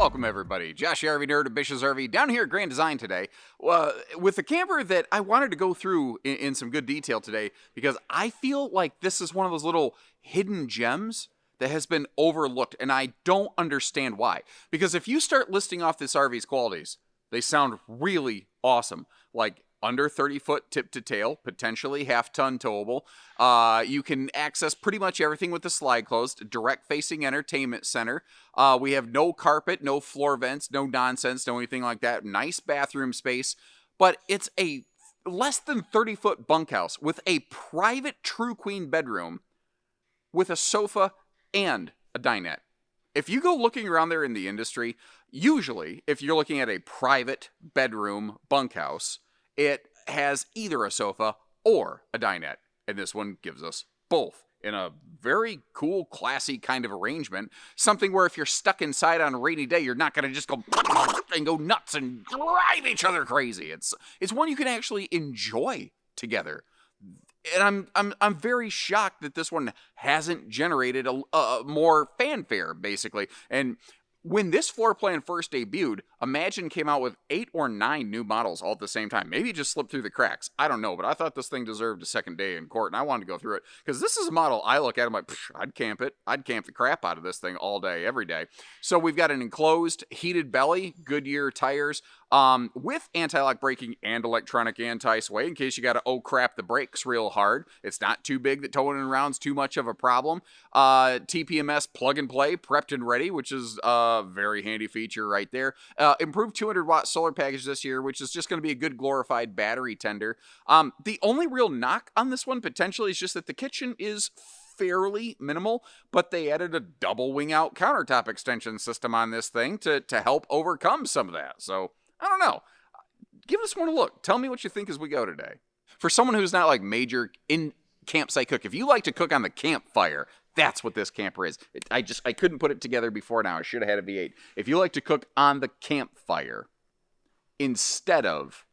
Welcome, everybody. Josh the RV Nerd of Bish's RV down here at Grand Design today with a camper that I wanted to go through in some good detail today because I feel like this is one of those little hidden gems that has been overlooked, and I don't understand why. Because if you start listing off this RV's qualities, they sound really awesome. Like under 30-foot tip to tail, potentially half-ton towable. You can access pretty much everything with the slide closed. Direct-facing entertainment center. We have no carpet, no floor vents, no nonsense, no anything like that. Nice bathroom space. But it's a less than 30-foot bunkhouse with a private true queen bedroom with a sofa and a dinette. If you go looking around there in the industry, usually if you're looking at a private bedroom bunkhouse, it has either a sofa or a dinette, and this one gives us both in a very cool, classy kind of arrangement. Something where if you're stuck inside on a rainy day, you're not going to just go and go nuts and drive each other crazy. It's one you can actually enjoy together. And I'm very shocked that this one hasn't generated a more fanfare, basically. And when this floor plan first debuted, Imagine came out with 8 or 9 new models all at the same time. Maybe it just slipped through the cracks. I don't know, but I thought this thing deserved a second day in court, and I wanted to go through it. Because this is a model I look at, I'm like, I'd camp it. I'd camp the crap out of this thing all day, every day. So we've got an enclosed heated belly, Goodyear tires, with anti-lock braking and electronic anti-sway in case you got to, oh crap, the brakes real hard. It's not too big that towing around's too much of a problem. TPMS plug and play, prepped and ready, which is a very handy feature right there. Improved 200-watt solar package this year, which is just going to be a good glorified battery tender. The only real knock on this one potentially is just that the kitchen is fairly minimal, but they added a double wing out countertop extension system on this thing to help overcome some of that. So I don't know. Give this one a look. Tell me what you think as we go today. For someone who's not like major in campsite cook, if you like to cook on the campfire, that's what this camper is. I couldn't put it together before now. I should have had a V8. If you like to cook on the campfire instead of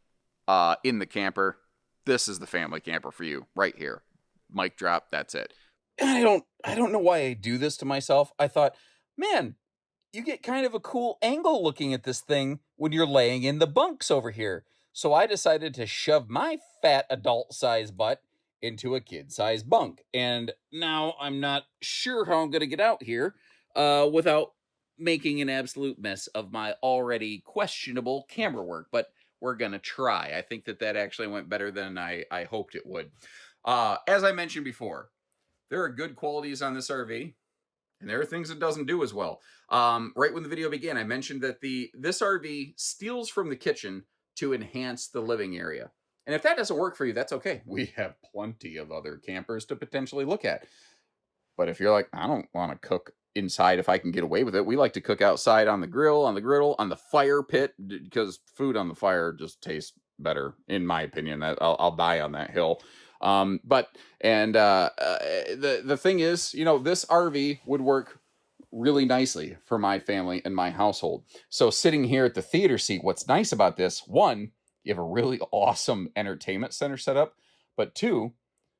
in the camper, this is the family camper for you right here. Mic drop. That's it. And I don't know why I do this to myself. I thought, man, you get kind of a cool angle looking at this thing when you're laying in the bunks over here. So I decided to shove my fat adult-sized butt into a kid-sized bunk. And now I'm not sure how I'm going to get out here without making an absolute mess of my already questionable camera work. But we're going to try. I think that actually went better than I hoped it would. As I mentioned before, there are good qualities on this RV. And there are things it doesn't do as well. Right when the video began, I mentioned that this RV steals from the kitchen to enhance the living area. And if that doesn't work for you, that's okay. We have plenty of other campers to potentially look at. But if you're like, I don't want to cook inside if I can get away with it. We like to cook outside on the grill, on the griddle, on the fire pit, because food on the fire just tastes better, in my opinion. I'll die on that hill. The thing is, this RV would work really nicely for my family and my household. So sitting here at the theater seat, what's nice about this, one, you have a really awesome entertainment center set up, but two,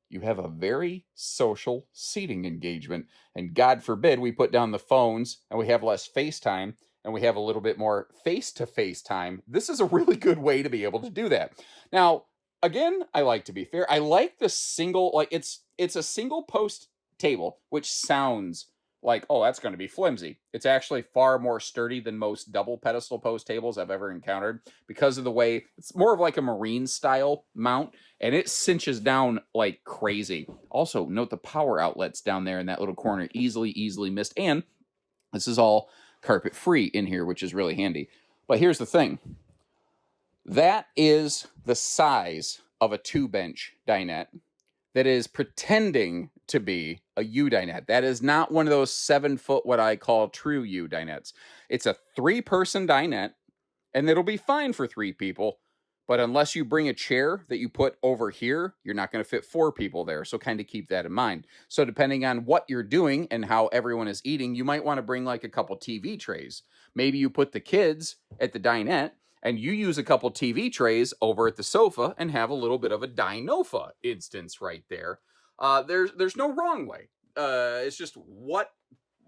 you have a very social seating engagement. And God forbid we put down the phones and we have less FaceTime and we have a little bit more face-to-face time. This is a really good way to be able to do that. Now, again, I like to be fair. I like the single, like it's a single post table, which sounds like, oh, that's going to be flimsy. It's actually far more sturdy than most double pedestal post tables I've ever encountered because of the way it's more of like a marine style mount and it cinches down like crazy. Also, note the power outlets down there in that little corner, easily missed. And this is all carpet free in here, which is really handy. But here's the thing. That is the size of a 2-bench dinette that is pretending to be a U dinette. That is not one of those 7-foot, what I call true U dinettes. It's a 3-person dinette, and it'll be fine for 3 people. But unless you bring a chair that you put over here, you're not going to fit 4 people there. So kind of keep that in mind. So depending on what you're doing and how everyone is eating, you might want to bring like a couple TV trays. Maybe you put the kids at the dinette, and you use a couple TV trays over at the sofa and have a little bit of a dinofa instance right there. There's no wrong way. It's just what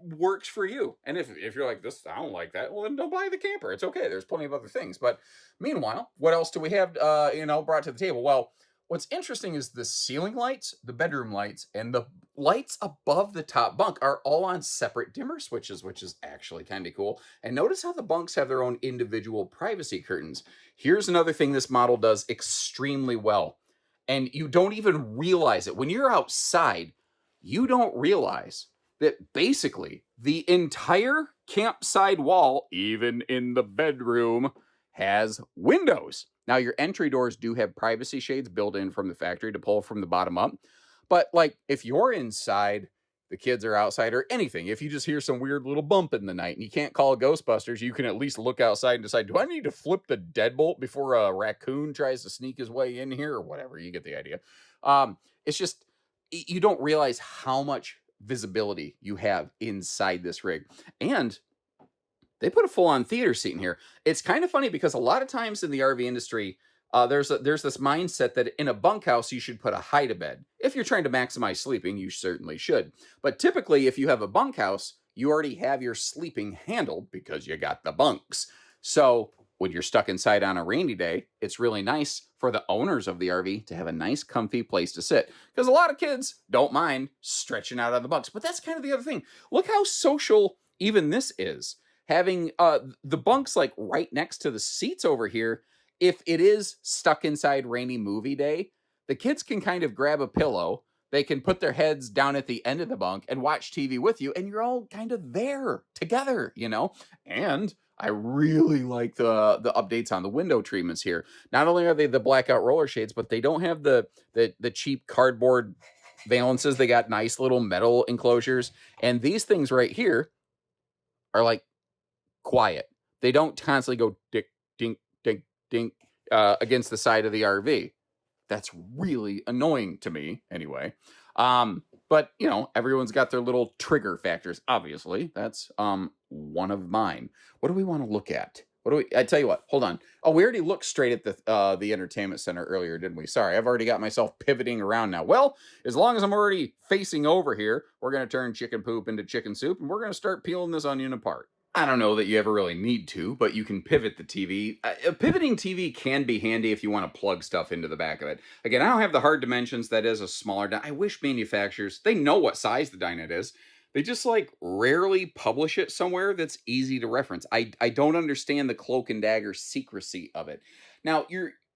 works for you. And if you're like, this, I don't like that, well, then don't buy the camper. It's okay. There's plenty of other things. But meanwhile, what else do we have, brought to the table? Well, what's interesting is the ceiling lights, the bedroom lights, and the lights above the top bunk are all on separate dimmer switches, which is actually kind of cool. And notice how the bunks have their own individual privacy curtains. Here's another thing this model does extremely well. And you don't even realize it. When you're outside, you don't realize that basically the entire campsite wall, even in the bedroom, has windows. Now, your entry doors do have privacy shades built in from the factory to pull from the bottom up. But like if you're inside, the kids are outside, or anything, if you just hear some weird little bump in the night and you can't call Ghostbusters, you can at least look outside and decide, do I need to flip the deadbolt before a raccoon tries to sneak his way in here, or whatever? You get the idea. It's just, you don't realize how much visibility you have inside this rig. And they put a full-on theater seat in here. It's kind of funny because a lot of times in the RV industry, there's this mindset that in a bunkhouse, you should put a hide-a-bed. If you're trying to maximize sleeping, you certainly should. But typically, if you have a bunkhouse, you already have your sleeping handled because you got the bunks. So when you're stuck inside on a rainy day, it's really nice for the owners of the RV to have a nice, comfy place to sit. Because a lot of kids don't mind stretching out on the bunks. But that's kind of the other thing. Look how social even this is. Having the bunks like right next to the seats over here. If it is stuck inside rainy movie day, the kids can kind of grab a pillow. They can put their heads down at the end of the bunk and watch TV with you, and you're all kind of there together, And I really like the updates on the window treatments here. Not only are they the blackout roller shades, but they don't have the cheap cardboard valances. They got nice little metal enclosures, and these things right here are like quiet. They don't constantly go dick, dink, dink, dink against the side of the RV. That's really annoying to me anyway. But everyone's got their little trigger factors. Obviously, that's one of mine. What do we want to look at? I tell you what, hold on. Oh, we already looked straight at the entertainment center earlier, didn't we? Sorry, I've already got myself pivoting around now. Well, as long as I'm already facing over here, we're going to turn chicken poop into chicken soup, and we're going to start peeling this onion apart. I don't know that you ever really need to, but you can pivot the TV. A pivoting TV can be handy if you want to plug stuff into the back of it. Again, I don't have the hard dimensions. That is a smaller I wish manufacturers, they know what size the dinette is. They just rarely publish it somewhere that's easy to reference. I don't understand the cloak and dagger secrecy of it. Now,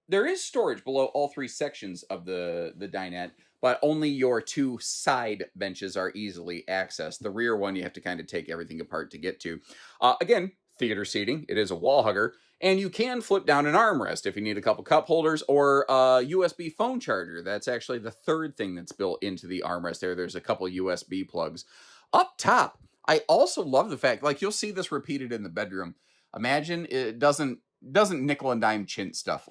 there is storage below all three sections of the dinette, but only your two side benches are easily accessed. The rear one, you have to kind of take everything apart to get to. Again, theater seating. It is a wall hugger. And you can flip down an armrest if you need a couple cup holders or a USB phone charger. That's actually the third thing that's built into the armrest there. There's a couple USB plugs. Up top, I also love the fact, you'll see this repeated in the bedroom. Imagine it doesn't nickel and dime chint stuff.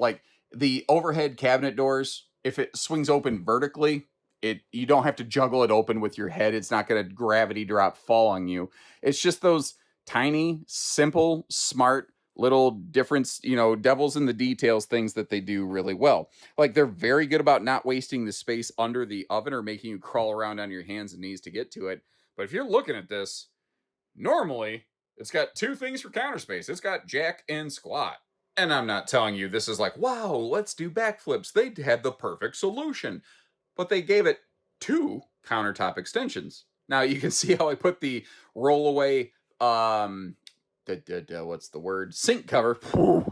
The overhead cabinet doors, if it swings open vertically, you don't have to juggle it open with your head. It's not going to gravity drop fall on you. It's just those tiny, simple, smart little difference, devils in the details things that they do really well. They're very good about not wasting the space under the oven or making you crawl around on your hands and knees to get to it. But if you're looking at this, normally it's got two things for counter space. It's got jack and squat. And I'm not telling you this is wow, let's do backflips. They had the perfect solution. But they gave it two countertop extensions. Now you can see how I put the rollaway, what's the word? Sink cover.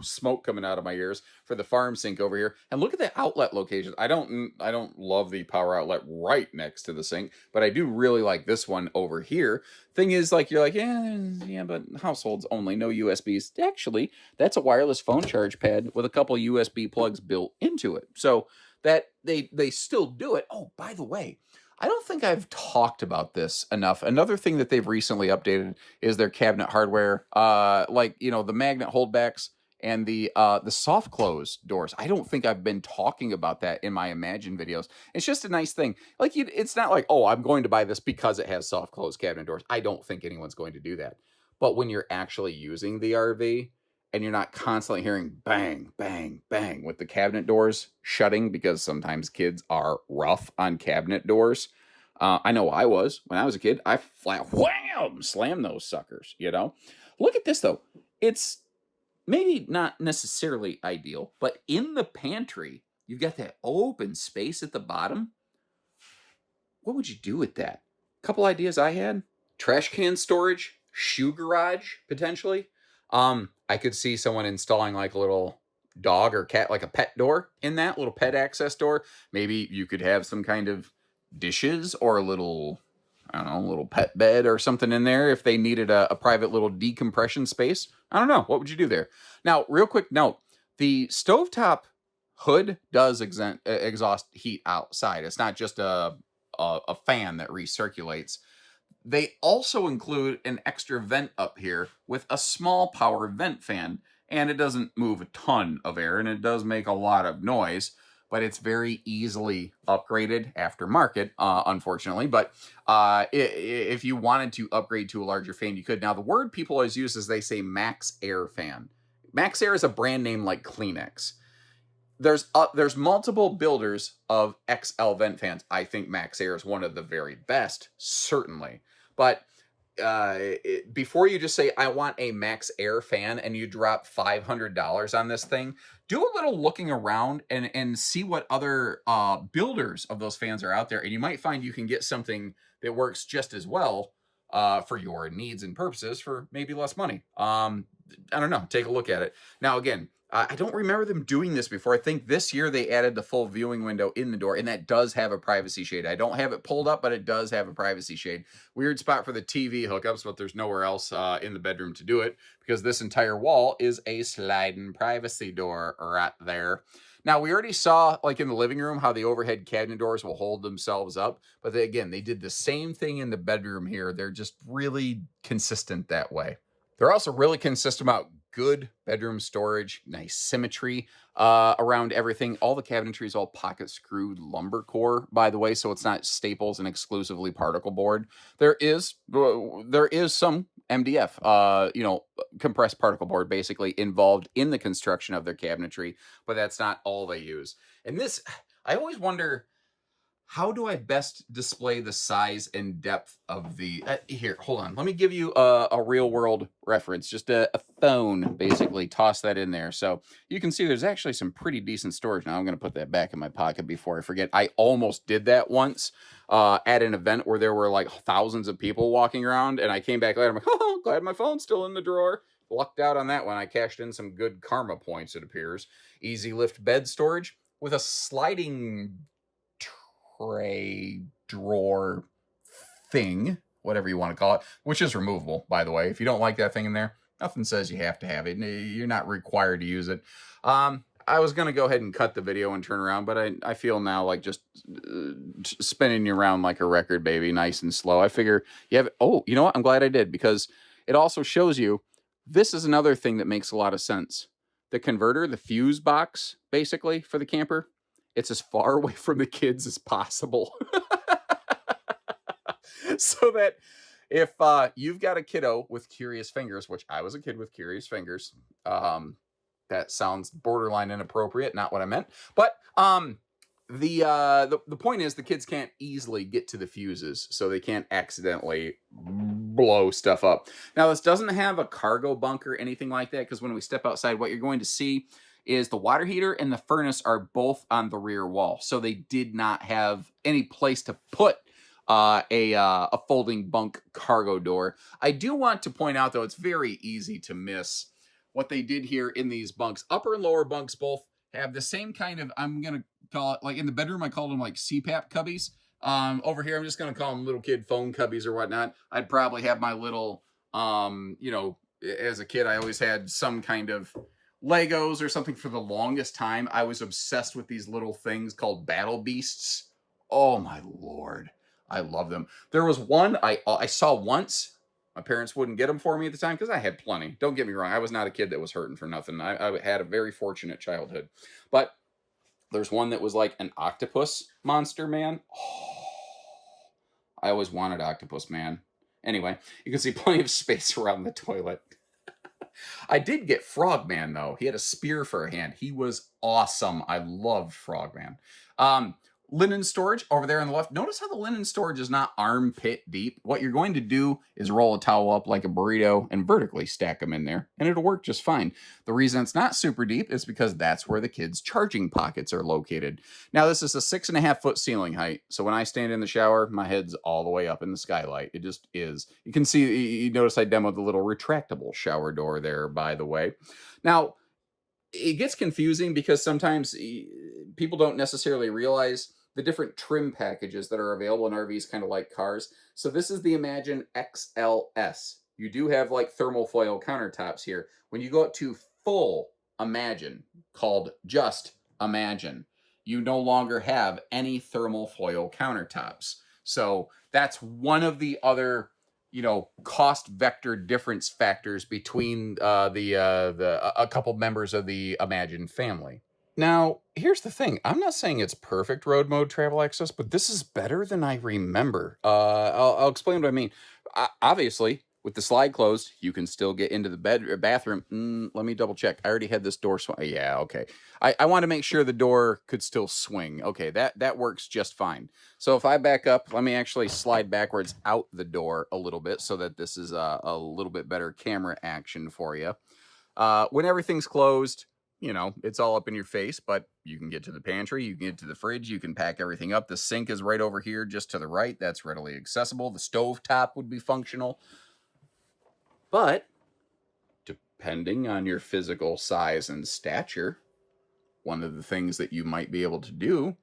Smoke coming out of my ears for the farm sink over here. And look at the outlet locations. I don't love the power outlet right next to the sink, but I do really like this one over here. Thing is, you're yeah, but households only, no USBs. Actually, that's a wireless phone charge pad with a couple USB plugs built into it. So that they still do it. Oh, by the way, I don't think I've talked about this enough. Another thing that they've recently updated is their cabinet hardware. The magnet holdbacks and the soft close doors. I don't think I've been talking about that in my Imagine videos. It's just a nice thing. It's not oh, I'm going to buy this because it has soft close cabinet doors. I don't think anyone's going to do that. But when you're actually using the RV and you're not constantly hearing bang, bang, bang with the cabinet doors shutting, because sometimes kids are rough on cabinet doors, I know I was when I was a kid. I flat wham slam those suckers. Look at this though. It's maybe not necessarily ideal, but in the pantry, you've got that open space at the bottom. What would you do with that? Couple ideas I had: trash can storage, shoe garage, potentially. I could see someone installing like a little dog or cat, like a pet door in that little pet access door. Maybe you could have some kind of dishes or a little, I don't know, a little pet bed or something in there if they needed a private little decompression space. I don't know. What would you do there? Now, real quick note: the stovetop hood does exhaust heat outside. It's not just a fan that recirculates. They also include an extra vent up here with a small power vent fan, and it doesn't move a ton of air, and it does make a lot of noise, but it's very easily upgraded aftermarket, unfortunately. But if you wanted to upgrade to a larger fan, you could. Now, the word people always use is they say Max Air fan. Max Air is a brand name like Kleenex. There's multiple builders of XL vent fans. I think Max Air is one of the very best, certainly. But before you just say, I want a Max Air fan, and you drop $500 on this thing, do a little looking around and see what other builders of those fans are out there. And you might find you can get something that works just as well for your needs and purposes for maybe less money. I don't know. Take a look at it. Now, again, I don't remember them doing this before. I think this year they added the full viewing window in the door, and that does have a privacy shade. I don't have it pulled up, but it does have a privacy shade. Weird spot for the TV hookups, but there's nowhere else in the bedroom to do it because this entire wall is a sliding privacy door right there. Now, we already saw, like in the living room, how the overhead cabinet doors will hold themselves up. But they did the same thing in the bedroom here. They're just really consistent that way. They're also really consistent about good bedroom storage, nice symmetry around everything. All the cabinetry is all pocket screwed lumber core, by the way, so it's not staples and exclusively particle board. There is some MDF, compressed particle board, basically involved in the construction of their cabinetry, but that's not all they use. And this, I always wonder, how do I best display the size and depth of the... here, hold on. Let me give you a real-world reference. Just a phone, basically. Toss that in there. So you can see there's actually some pretty decent storage. Now, I'm going to put that back in my pocket before I forget. I almost did that once at an event where there were like thousands of people walking around, and I came back later. I'm like, oh, glad my phone's still in the drawer. Lucked out on that one. I cashed in some good karma points, it appears. Easy lift bed storage with a sliding tray drawer thing, whatever you want to call it, which is removable, by the way. If you don't like that thing in there, nothing says you have to have it. You're not required to use it. I was going to go ahead and cut the video and turn around, but I feel now like just spinning you around like a record, baby, nice and slow. I figure you have... Oh, you know what? I'm glad I did, because it also shows you this is another thing that makes a lot of sense. The converter, the fuse box, basically, for the camper, it's as far away from the kids as possible. So that if you've got a kiddo with curious fingers, which I was a kid with curious fingers, that sounds borderline inappropriate, not what I meant. But the point is the kids can't easily get to the fuses, so they can't accidentally blow stuff up. Now, this doesn't have a cargo bunker or anything like that, because when we step outside, what you're going to see is the water heater and the furnace are both on the rear wall. So they did not have any place to put a folding bunk cargo door. I do want to point out, though, it's very easy to miss what they did here in these bunks. Upper and lower bunks both have the same kind of, I'm going to call it, like in the bedroom, I called them like CPAP cubbies. Over here, I'm just going to call them little kid phone cubbies or whatnot. I'd probably have my little, as a kid, I always had some kind of Legos or something. For the longest time, I was obsessed with these little things called battle beasts. Oh my Lord. I love them. There was one I saw once. My parents wouldn't get them for me at the time because I had plenty. Don't get me wrong. I was not a kid that was hurting for nothing. I had a very fortunate childhood. But there's one that was like an octopus monster man. Oh, I always wanted Octopus Man. Anyway, you can see plenty of space around the toilet. I did get Frogman, though. He had a spear for a hand. He was awesome. I loved Frogman. linen storage over there on the left. Notice how the linen storage is not armpit deep. What you're going to do is roll a towel up like a burrito and vertically stack them in there, and it'll work just fine. The reason it's not super deep is because that's where the kids' charging pockets are located. Now, this is a 6.5-foot ceiling height, so when I stand in the shower, my head's all the way up in the skylight. It just is. You can see, you notice I demoed the little retractable shower door there, by the way. Now, it gets confusing because sometimes people don't necessarily realize the different trim packages that are available in RVs, kind of like cars. So this is the Imagine XLS. You do have like thermal foil countertops here. When you go up to full Imagine, called just Imagine, you no longer have any thermal foil countertops. So that's one of the other, cost vector difference factors between a couple members of the Imagine family. Now, here's the thing. I'm not saying it's perfect road mode travel access, but this is better than I remember. I'll explain what I mean. Obviously, with the slide closed, you can still get into the bathroom. Let me double check. I already had this door swing. Yeah, okay. I want to make sure the door could still swing. Okay, that works just fine. So if I back up, let me actually slide backwards out the door a little bit so that this is a little bit better camera action for you. When everything's closed, it's all up in your face, but you can get to the pantry, you can get to the fridge, you can pack everything up. The sink is right over here, just to the right. That's readily accessible. The stove top would be functional. But depending on your physical size and stature, one of the things that you might be able to do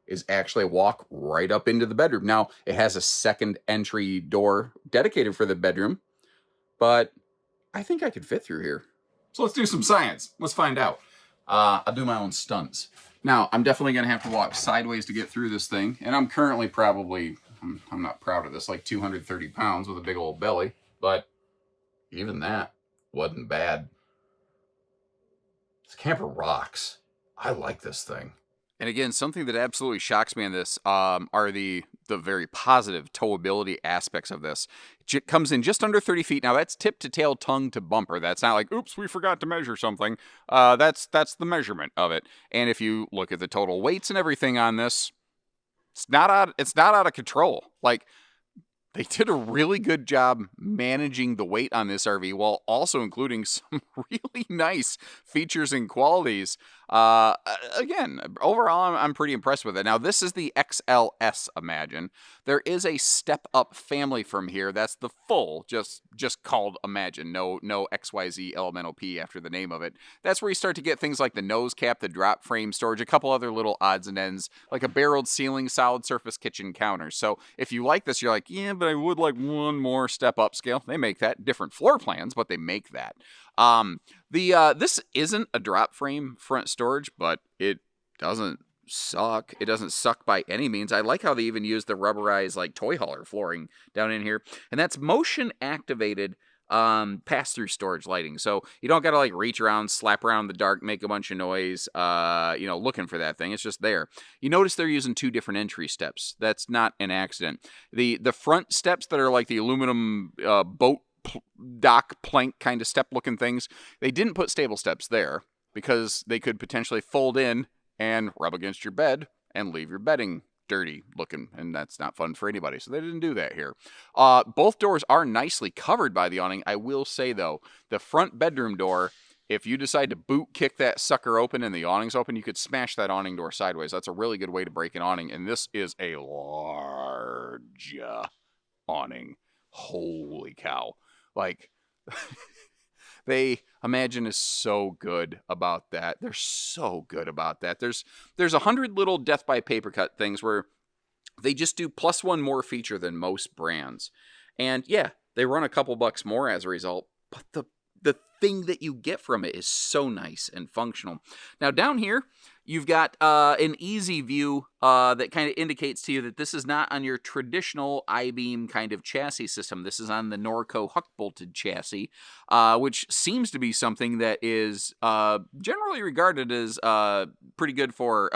is actually walk right up into the bedroom. Now, it has a second entry door dedicated for the bedroom, but I think I could fit through here. So let's do some science. Let's find out. I'll do my own stunts. Now, I'm definitely going to have to walk sideways to get through this thing. And I'm currently probably, I'm not proud of this, like 230 pounds with a big old belly. But even that wasn't bad. This camper rocks. I like this thing. And again, something that absolutely shocks me in this are the very positive towability aspects of this. It comes in just under 30 feet. Now, that's tip to tail, tongue to bumper. That's not like, oops, we forgot to measure something. That's the measurement of it. And if you look at the total weights and everything on this, it's not out of control. Like, they did a really good job managing the weight on this RV while also including some really nice features and qualities. Again, overall, I'm pretty impressed with it. Now, this is the XLS, Imagine. There is a step-up family from here. That's the full, just called Imagine. No XYZ elemental P after the name of it. That's where you start to get things like the nose cap, the drop frame storage, a couple other little odds and ends, like a barreled ceiling, solid surface kitchen counters. So if you like this, you're like, yeah, but I would like one more step up scale. They make that. Different floor plans, but they make that. This isn't a drop frame front storage, but it doesn't suck. It doesn't suck by any means. I like how they even use the rubberized like toy hauler flooring down in here, and that's motion activated pass-through storage lighting. So you don't gotta like reach around, slap around in the dark, make a bunch of noise, looking for that thing. It's just there. You notice they're using two different entry steps. That's not an accident. The front steps that are like the aluminum boat dock plank kind of step looking things, they didn't put stable steps there because they could potentially fold in and rub against your bed and leave your bedding dirty looking, and that's not fun for anybody. So they didn't do that here. Both doors are nicely covered by the awning. I will say though, the front bedroom door, if you decide to boot kick that sucker open and the awning's open, you could smash that awning door sideways. That's a really good way to break an awning, and this is a large awning. Holy cow. Like, they Imagine is so good about that. They're so good about that. There's 100 little death by paper cut things where they just do plus one more feature than most brands. And yeah, they run a couple bucks more as a result, but the thing that you get from it is so nice and functional. Now down here, you've got an easy view that kind of indicates to you that this is not on your traditional I-beam kind of chassis system. This is on the Norco huck-bolted chassis, which seems to be something that is generally regarded as pretty good for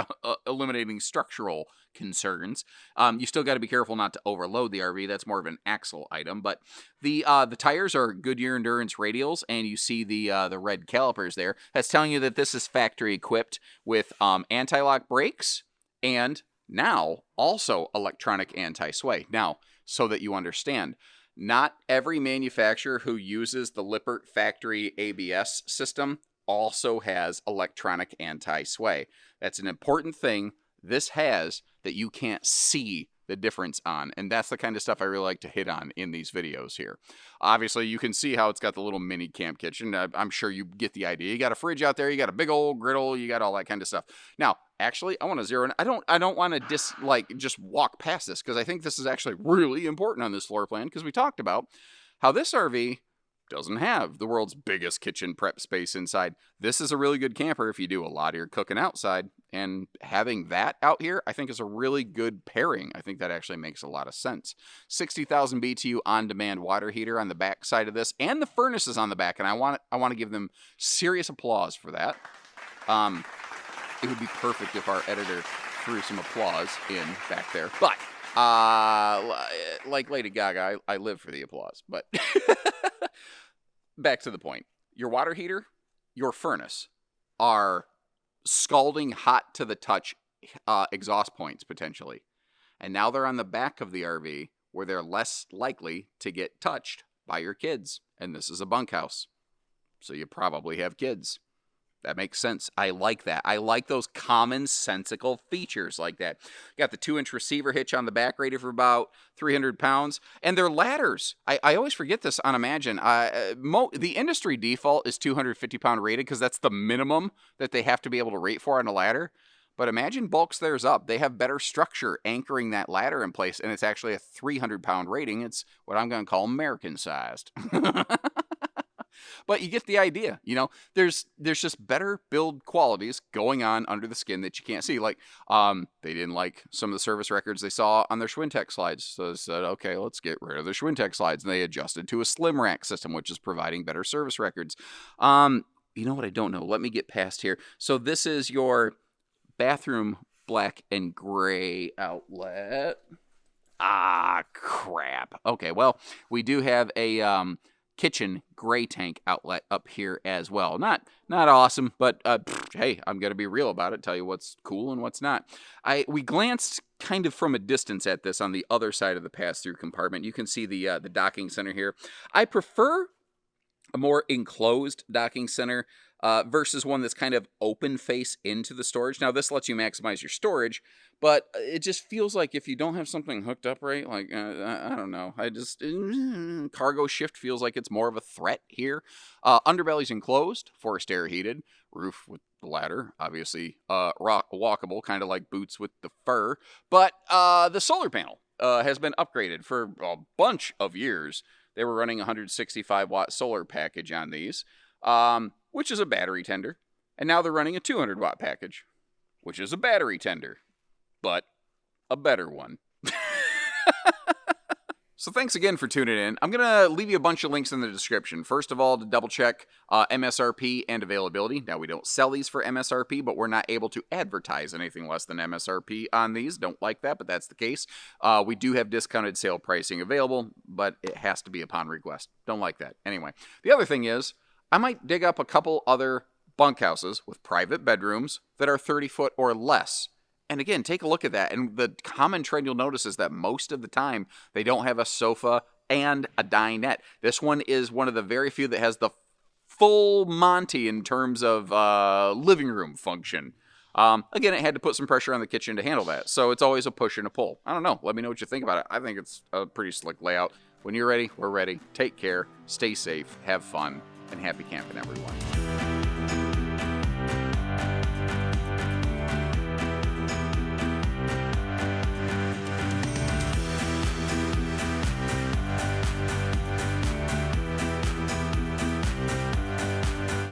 eliminating structural concerns. You still got to be careful not to overload the RV. That's more of an axle item. But the tires are Goodyear Endurance radials, and you see the red calipers there. That's telling you that this is factory equipped with anti-lock brakes and Now, also electronic anti-sway. Now, so that you understand, not every manufacturer who uses the Lippert factory ABS system also has electronic anti-sway. That's an important thing this has that you can't see the difference on, and that's the kind of stuff I really like to hit on in these videos here. Obviously, you can see how it's got the little mini camp kitchen. I'm sure you get the idea. You got a fridge out there, you got a big old griddle, you got all that kind of stuff. Now, actually, I want to zero in. I don't want to just walk past this, because I think this is actually really important on this floor plan, because we talked about how this RV doesn't have the world's biggest kitchen prep space inside. This is a really good camper if you do a lot of your cooking outside, and having that out here I think is a really good pairing. I think that actually makes a lot of sense. 60,000 BTU on-demand water heater on the back side of this, and the furnace is on the back, and I want to give them serious applause for that. It would be perfect if our editor threw some applause in back there, but like Lady Gaga, I live for the applause. But back to the point. Your water heater, your furnace are scalding hot to the touch exhaust points, potentially. And now they're on the back of the RV, where they're less likely to get touched by your kids. And this is a bunkhouse, so you probably have kids. That makes sense. I like that. I like those commonsensical features like that. Got the 2-inch receiver hitch on the back, rated for about 300 pounds. And their ladders, I always forget this on Imagine. The industry default is 250-pound rated, because that's the minimum that they have to be able to rate for on a ladder. But Imagine bulks theirs up. They have better structure anchoring that ladder in place, and it's actually a 300-pound rating. It's what I'm going to call American-sized. But you get the idea, you know. There's just better build qualities going on under the skin that you can't see. Like, they didn't like some of the service records they saw on their Schwintek slides, so they said, okay, let's get rid of the Schwintek slides, and they adjusted to a slim rack system, which is providing better service records. You know what I don't know? Let me get past here. So this is your bathroom black and gray outlet. Ah, crap. Okay, well, we do have a kitchen gray tank outlet up here as well. Not awesome, but hey, I'm gonna be real about it, tell you what's cool and what's not. We glanced kind of from a distance at this on the other side of the pass-through compartment. You can see the docking center here. I prefer a more enclosed docking center versus one that's kind of open face into the storage. Now, this lets you maximize your storage, but it just feels like if you don't have something hooked up right, like, I don't know. Cargo shift feels like it's more of a threat here. Underbelly's enclosed, forced air heated, roof with the ladder, obviously walkable, kind of like boots with the fur. But the solar panel has been upgraded for a bunch of years. They were running a 165-watt solar package on these, which is a battery tender. And now they're running a 200-watt package, which is a battery tender, but a better one. So thanks again for tuning in. I'm going to leave you a bunch of links in the description. First of all, to double check MSRP and availability. Now, we don't sell these for MSRP, but we're not able to advertise anything less than MSRP on these. Don't like that, but that's the case. We do have discounted sale pricing available, but it has to be upon request. Don't like that. Anyway, the other thing is, I might dig up a couple other bunkhouses with private bedrooms that are 30 foot or less. And again, take a look at that. And the common trend you'll notice is that most of the time, they don't have a sofa and a dinette. This one is one of the very few that has the full Monty in terms of living room function. Again, it had to put some pressure on the kitchen to handle that. So it's always a push and a pull. I don't know. Let me know what you think about it. I think it's a pretty slick layout. When you're ready, we're ready. Take care, stay safe, have fun, and happy camping, everyone.